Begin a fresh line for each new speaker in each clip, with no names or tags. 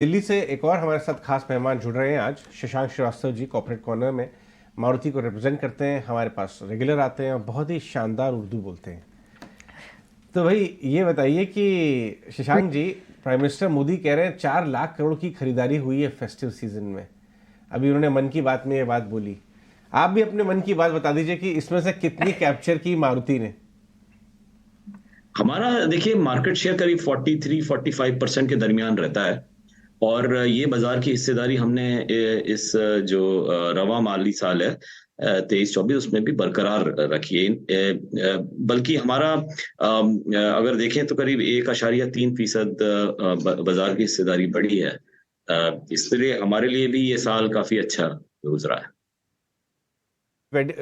दिल्ली से एक और हमारे साथ खास मेहमान जुड़ रहे हैं आज। शशांक श्रीवास्तव जी कॉर्पोरेट कॉर्नर में मारुति को रिप्रेजेंट करते हैं, हमारे पास रेगुलर आते हैं और बहुत ही शानदार उर्दू बोलते हैं। तो भाई ये बताइए कि शशांक जी, प्राइम मिनिस्टर मोदी कह रहे हैं 4 लाख करोड़ की खरीदारी हुई है फेस्टिव सीजन में। अभी उन्होंने मन की बात में ये बात बोली, आप भी अपने मन की बात बता दीजिए कि इसमें से कितनी कैप्चर की मारुति ने।
हमारा देखिए मार्केट शेयर करीब 43-45% के दरमियान रहता है। और ये बाजार की हिस्सेदारी हमने इस जो रवा माली साल है 23-24 उसमें भी बरकरार रखी है। बल्कि हमारा अगर देखें तो करीब 1.3% बाजार की हिस्सेदारी बढ़ी है। इसलिए हमारे लिए भी ये साल काफी अच्छा गुजरा है।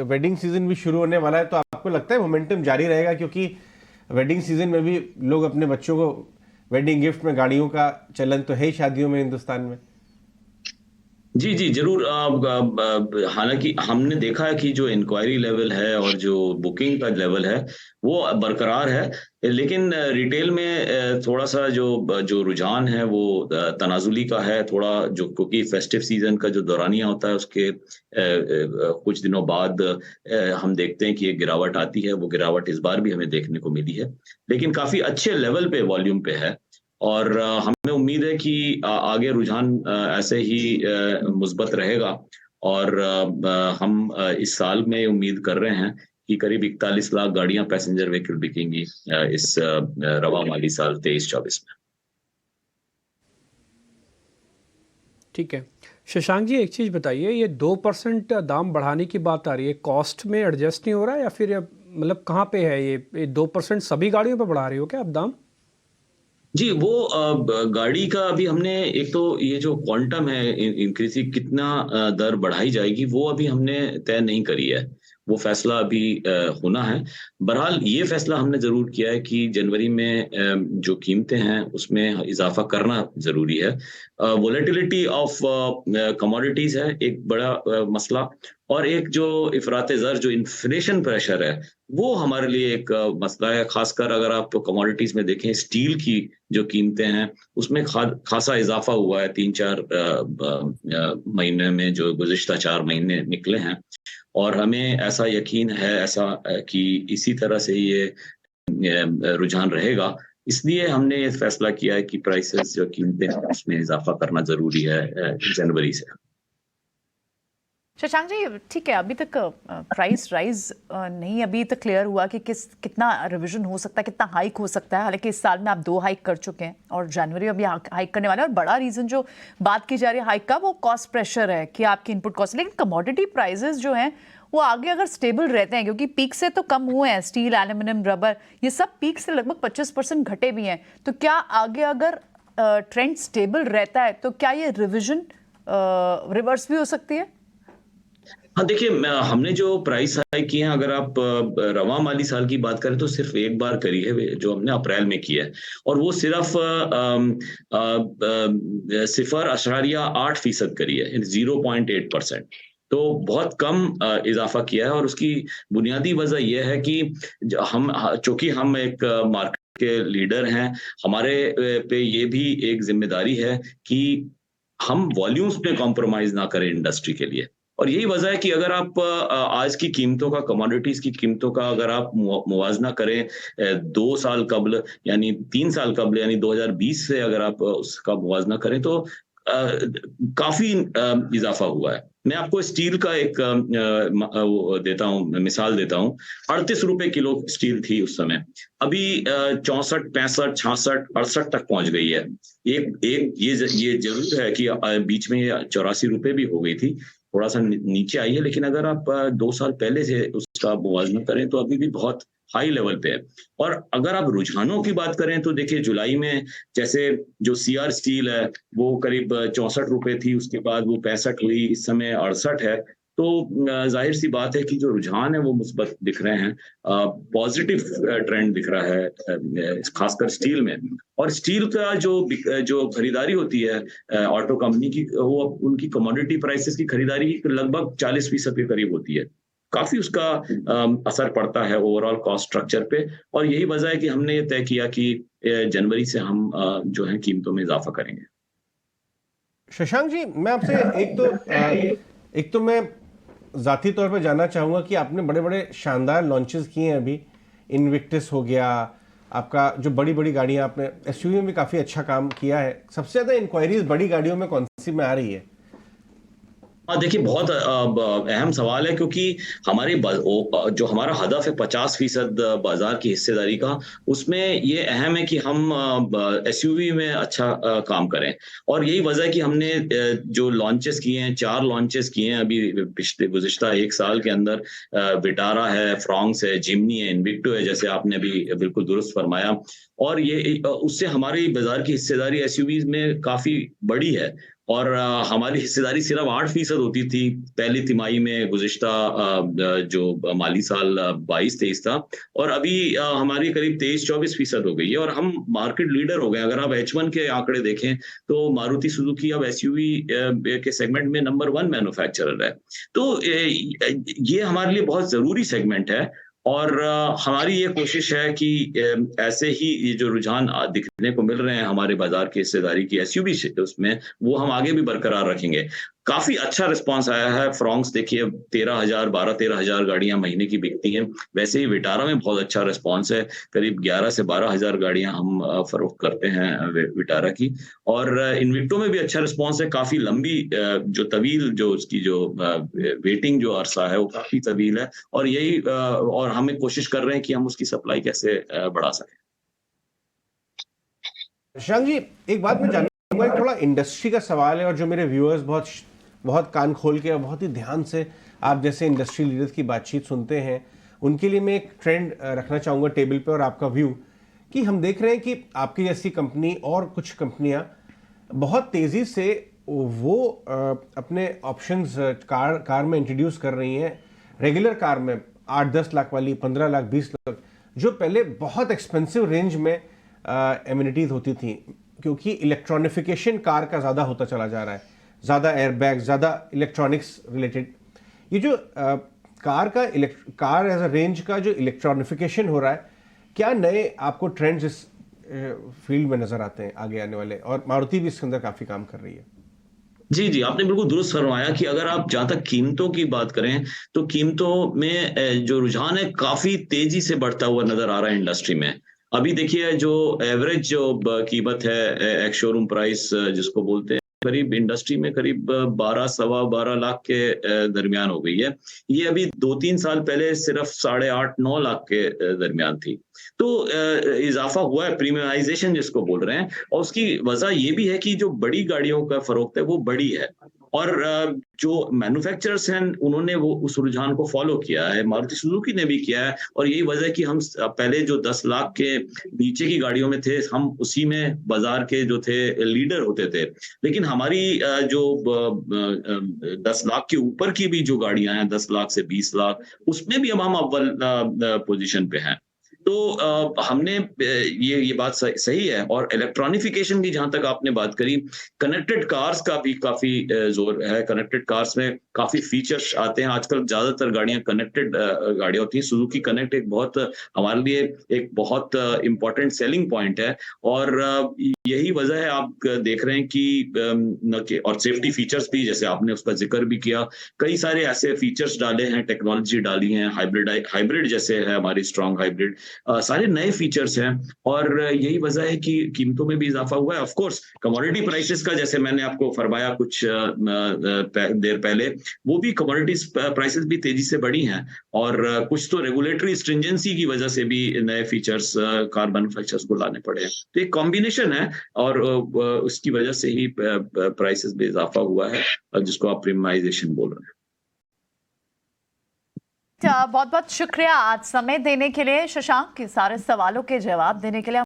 वेडिंग सीजन भी शुरू होने वाला है, तो आपको लगता है मोमेंटम जारी रहेगा? क्योंकि वेडिंग सीजन में भी लोग अपने बच्चों को वेडिंग गिफ्ट में गाड़ियों का चलन तो है ही शादियों में हिंदुस्तान में।
जी जी जरूर। हालांकि हमने देखा है कि जो इंक्वायरी लेवल है और जो बुकिंग का लेवल है वो बरकरार है। लेकिन रिटेल में थोड़ा सा जो जो रुझान है वो तनाजुली का है थोड़ा, जो क्योंकि फेस्टिव सीजन का जो दौरानिया होता है उसके कुछ दिनों बाद हम देखते हैं कि एक गिरावट आती है। वो गिरावट इस बार भी हमें देखने को मिली है, लेकिन काफी अच्छे लेवल पे वॉल्यूम पे है। और हमें उम्मीद है कि आगे रुझान ऐसे ही मुस्बत रहेगा। और हम इस साल में उम्मीद कर रहे हैं कि करीब 41 लाख गाड़ियां पैसेंजर व्हीकल बिकेंगी इस रवा माली साल 23-24 में।
ठीक है शशांक जी, एक चीज़ बताइए, ये 2% दाम बढ़ाने की बात आ रही है, कॉस्ट में एडजस्ट नहीं हो रहा है या फिर मतलब कहाँ पे है ये 2% सभी गाड़ियों पे बढ़ा रही हो क्या आप दाम?
जी, वो गाड़ी का अभी हमने एक तो ये जो क्वांटम है इंक्रीज कितना दर बढ़ाई जाएगी वो अभी हमने तय नहीं करी है। वो फैसला अभी होना है। बहरहाल ये फैसला हमने ज़रूर किया है कि जनवरी में जो कीमतें हैं उसमें इज़ाफ़ा करना ज़रूरी है। वोलेटिलिटी ऑफ कमोडिटीज़ है एक बड़ा मसला। और एक जो इफ़रात ज़र जो इन्फ्लेशन प्रेशर है वो हमारे लिए एक मसला है। ख़ासकर अगर आप कमोडिटीज़ में देखें स्टील की जो कीमतें हैं उसमें खासा इज़ाफ़ा हुआ है 3-4 महीने में, जो गुज़िश्ता 4 महीने निकले हैं। और हमें ऐसा यकीन है कि इसी तरह से ये रुझान रहेगा। इसलिए हमने ये फैसला किया है कि प्राइसेस जो कीमतें हैं उसमें इज़ाफ़ा करना ज़रूरी है जनवरी से।
शशांक जी, ठीक है, अभी तक प्राइस राइज नहीं अभी तक क्लियर हुआ कि कितना रिवीजन हो सकता है, कितना हाइक हो सकता है। हालांकि इस साल में आप 2 हाइक कर चुके हैं और जनवरी में भी हाइक करने वाले हैं। और बड़ा रीजन जो बात की जा रही है हाइक का वो कॉस्ट प्रेशर है कि आपकी इनपुट कॉस्ट, लेकिन कमोडिटी प्राइसेस जो हैं वो आगे अगर स्टेबल रहते हैं, क्योंकि पीक से तो कम हुए हैं, स्टील, एल्यूमिनियम, रबर, ये सब पीक से लगभग 25% घटे भी हैं। तो क्या आगे अगर ट्रेंड स्टेबल रहता है तो क्या ये रिविजन रिवर्स भी हो सकती है?
हाँ देखिए, हमने जो प्राइस हाइक किए हैं, अगर आप रवा माली साल की बात करें तो सिर्फ एक बार करी है जो हमने अप्रैल में किया है। और वो सिर्फ 0.8% करी है, 0.8%। तो बहुत कम इजाफा किया है। और उसकी बुनियादी वजह यह है कि चूंकि हम एक मार्केट के लीडर हैं, हमारे पे ये भी एक जिम्मेदारी है कि हम वॉल्यूम्स पे कॉम्प्रोमाइज ना करें इंडस्ट्री के लिए। और यही वजह है कि अगर आप आज की कीमतों का, कमोडिटीज की कीमतों का अगर आप मुवाजना करें 2 साल कबल यानी 3 साल कबल यानी 2020 से अगर आप उसका मुवाजना करें तो काफी इजाफा हुआ है। मैं आपको स्टील का एक देता हूँ, मिसाल देता हूँ। 38 रुपए किलो स्टील थी उस समय, अभी 64, 65, 66, 68 तक पहुंच गई है। एक एक ये जरूर है कि बीच में 84 रुपए भी हो गई थी, थोड़ा सा नीचे आई है। लेकिन अगर आप 2 साल पहले से उसका मुवाजना करें तो अभी भी बहुत हाई लेवल पे है। और अगर आप रुझानों की बात करें तो देखिए जुलाई में जैसे जो सीआर स्टील है वो करीब 64 रुपए थी, उसके बाद वो 65 हुई, इस समय 68 है। तो जाहिर सी बात है कि जो रुझान है वो मुस्बत दिख रहे हैं, पॉजिटिव ट्रेंड दिख रहा है खासकर स्टील में। और स्टील का जो खरीदारी होती है ऑटो कंपनी की, वो उनकी कमोडिटी प्राइसेस की खरीदारी लगभग 40% के करीब होती है। काफी उसका असर पड़ता है ओवरऑल कॉस्ट स्ट्रक्चर पे। और यही वजह है कि हमने ये तय किया कि जनवरी से हम जो है कीमतों में इजाफा करेंगे।
शशांक जी, मैं आपसे एक तो मैं ज़ाती तौर पे जानना चाहूँगा कि आपने बड़े बड़े शानदार लॉन्चेस किए हैं अभी। इन्विक्टस हो गया, आपका जो बड़ी बड़ी गाड़ियाँ, आपने एसयूवी में भी काफ़ी अच्छा काम किया है। सबसे ज़्यादा इंक्वायरीज बड़ी गाड़ियों में कौन सी में आ रही है?
हाँ देखिए, बहुत अहम सवाल है, क्योंकि जो हमारा हदफ है 50% बाजार की हिस्सेदारी का, उसमें ये अहम है कि हम एसयूवी में अच्छा काम करें। और यही वजह है कि हमने जो लॉन्चेस किए हैं, 4 लॉन्चेस किए हैं अभी पिछले गुज़िश्ता 1 साल के अंदर। विटारा है, फ्रॉन्क्स है, जिम्नी है, इन्विक्टो है, जैसे आपने अभी बिल्कुल दुरुस्त फरमाया। और ये उससे हमारी बाजार की हिस्सेदारी एसयूवीज़ में काफ़ी बड़ी है। और हमारी हिस्सेदारी सिर्फ 8% होती थी पहली तिमाही में, गुज़िश्ता जो माली साल 22-23 था। और अभी हमारी करीब 23-24% हो गई है, और हम मार्केट लीडर हो गए। अगर आप H1 के आंकड़े देखें, तो मारुति सुजुकी अब एसयूवी के सेगमेंट में नंबर 1 मैन्युफैक्चरर है। तो ये हमारे लिए बहुत ज़रूरी सेगमेंट है। और हमारी ये कोशिश है कि ऐसे ही ये जो रुझान दिखने को मिल रहे हैं हमारे बाजार की हिस्सेदारी की एसयूवी उसमें, वो हम आगे भी बरकरार रखेंगे। काफ़ी अच्छा रिस्पॉन्स आया है। फ्रॉन्क्स देखिए 12-13 हज़ार गाड़ियाँ महीने की बिकती हैं। वैसे ही विटारा में बहुत अच्छा रिस्पॉन्स है। करीब 11 से 12 हज़ार गाड़ियाँ हम फ़रोख्त करते हैं विटारा की। और इन्विक्टो में भी अच्छा रिस्पॉन्स है। काफ़ी लंबी जो तवील जो उसकी जो वेटिंग जो अरसा है, वो काफ़ी तवील है। और और हम एक कोशिश कर रहे हैं कि हम उसकी सप्लाई कैसे बढ़ा सकें।
शशांक जी, एक बात मैं जानना चाहूँगा, एक थोड़ा इंडस्ट्री का सवाल है, और जो मेरे व्यूअर्स बहुत बहुत कान खोल के और बहुत ही ध्यान से आप जैसे इंडस्ट्री लीडर्स की बातचीत सुनते हैं, उनके लिए मैं एक ट्रेंड रखना चाहूँगा टेबल पे, और आपका व्यू कि हम देख रहे हैं कि आपकी जैसी कंपनी और कुछ कंपनियां बहुत तेज़ी से वो अपने ऑप्शंस कार में इंट्रोड्यूस कर रही हैं। रेगुलर कार में 8-10 लाख वाली, 15 लाख, 20 लाख, जो पहले बहुत एक्सपेंसिव रेंज में एमिनिटीज़ होती थी, क्योंकि इलेक्ट्रॉनिफिकेशन कार का ज़्यादा होता चला जा रहा है, ज़्यादा एयरबैग, ज़्यादा इलेक्ट्रॉनिक्स रिलेटेड। ये जो कार एज अ रेंज का जो इलेक्ट्रॉनिफिकेशन हो रहा है, क्या नए आपको ट्रेंड्स इस फील्ड में नज़र आते हैं आगे आने वाले? और मारुति भी इसके अंदर काफ़ी काम कर रही है।
जी, जी, आपने बिल्कुल दुरुस्त फरमाया कि अगर आप जहाँ तक कीमतों की बात करें, तो कीमतों में जो रुझान है काफ़ी तेज़ी से बढ़ता हुआ नज़र आ रहा है इंडस्ट्री में। अभी देखिए, जो एवरेज जो कीमत है एक्स शोरूम प्राइस जिसको बोलते हैं, करीब इंडस्ट्री में करीब 12 सवा 12 लाख के दरमियान हो गई है। ये अभी 2-3 साल पहले सिर्फ 8.5-9 लाख के दरमियान थी। तो इज़ाफ़ा हुआ है, प्रीमियमाइज़ेशन जिसको बोल रहे हैं। और उसकी वजह ये भी है कि जो बड़ी गाड़ियों का फ़रोख्त है वो बड़ी है। और जो मैन्युफैक्चरर्स हैं, उन्होंने वो उस रुझान को फ़ॉलो किया है। मारुति सुजुकी ने भी किया है। और यही वजह है कि हम पहले जो 10 लाख के नीचे की गाड़ियों में थे, हम उसी में बाज़ार के जो थे लीडर होते थे। लेकिन हमारी जो 10 लाख के ऊपर की भी जो गाड़ियाँ हैं, 10 लाख से 20 लाख, उसमें भी अब हम अव्वल पोज़ीशन पे हैं। तो हमने ये बात सही है। और इलेक्ट्रॉनिफिकेशन की जहाँ तक आपने बात करी, कनेक्टेड कार्स का भी काफ़ी ज़ोर है। कनेक्टेड कार्स में काफ़ी फीचर्स आते हैं। आजकल ज़्यादातर गाड़ियाँ कनेक्टेड गाड़ियाँ होती हैं। सुजुकी कनेक्ट एक बहुत हमारे लिए एक बहुत इम्पोर्टेंट सेलिंग पॉइंट है। और यही वजह है, आप देख रहे हैं कि और सेफ्टी फीचर्स भी, जैसे आपने उसका ज़िक्र भी किया, कई सारे ऐसे फीचर्स डाले हैं, टेक्नोलॉजी डाली है, हाइब्रिड जैसे है हमारी स्ट्रॉन्ग हाइब्रिड, सारे नए फीचर्स हैं। और यही वजह है कि कीमतों में भी इजाफा हुआ है। ऑफ कोर्स कमोडिटी प्राइसेस का, जैसे मैंने आपको फरमाया कुछ देर पहले, वो भी कमोडिटीज प्राइसेस भी तेजी से बढ़ी हैं। और कुछ तो रेगुलेटरी स्ट्रिंजेंसी की वजह से भी नए फीचर्स कार मैन्युफैक्चरर्स को लाने पड़े हैं। तो एक कॉम्बिनेशन है, और उसकी वजह से ही प्राइसेस में इजाफा हुआ है, जिसको आप प्रीमियमाइजेशन बोल रहे हैं।
बहुत बहुत शुक्रिया आज समय देने के लिए शशांक, सारे सवालों के जवाब देने के लिए।